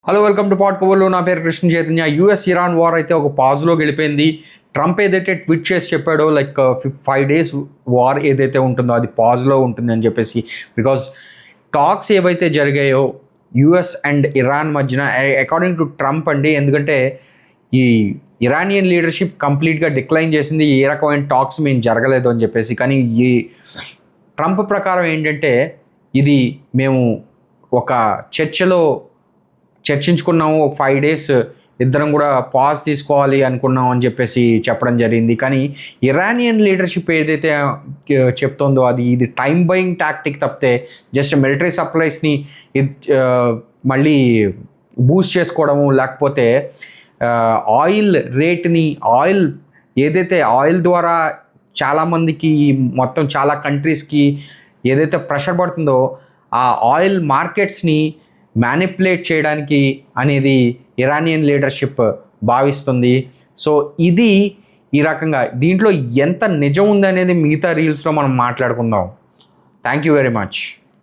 Hello, welcome to పాడ్ కవర్లో. నా పేరు Krishna Chaitanya. US Iran war అయితే ఒక పాజ్లో గెలిపోయింది. ట్రంప్ ఏదైతే ట్వీట్ చేసి చెప్పాడో, లైక్ 5 days వార్ ఏదైతే ఉంటుందో అది పాజ్లో ఉంటుంది అని చెప్పేసి. బికాజ్ టాక్స్ ఏవైతే జరిగాయో యూఎస్ అండ్ ఇరాన్ మధ్యన, అకార్డింగ్ టు ట్రంప్ అండి, ఎందుకంటే ఈ ఇరానియన్ లీడర్షిప్ కంప్లీట్గా డిక్లైన్ చేసింది, ఏ రకమైన టాక్స్ మేము జరగలేదు అని చెప్పేసి. కానీ ఈ ట్రంప్ ప్రకారం ఏంటంటే, ఇది మేము ఒక చర్చించుకున్నాము, ఒక 5 days ఇద్దరం కూడా పాజ్ తీసుకోవాలి అనుకున్నాం అని చెప్పేసి చెప్పడం జరిగింది. కానీ ఇరానియన్ లీడర్షిప్ ఏదైతే చెప్తుందో ఇది టైం బయింగ్ టాక్టిక్ తప్పితే జస్ట్ మిలిటరీ సప్లైస్ని మళ్ళీ బూస్ట్ చేసుకోవడము, లేకపోతే ఆయిల్ రేట్ని, ఏదైతే ఆయిల్ ద్వారా చాలామందికి, మొత్తం చాలా కంట్రీస్కి ఏదైతే ప్రెషర్ పడుతుందో ఆ ఆయిల్ మార్కెట్స్ని మ్యానిపులేట్ చేయడానికి అనేది ఇరానియన్ లీడర్షిప్ భావిస్తుంది. సో ఇది ఈ రకంగా, దీంట్లో ఎంత నిజం ఉందనేది మిగతా రీల్స్లో మనం మాట్లాడుకుందాం. Thank you very much.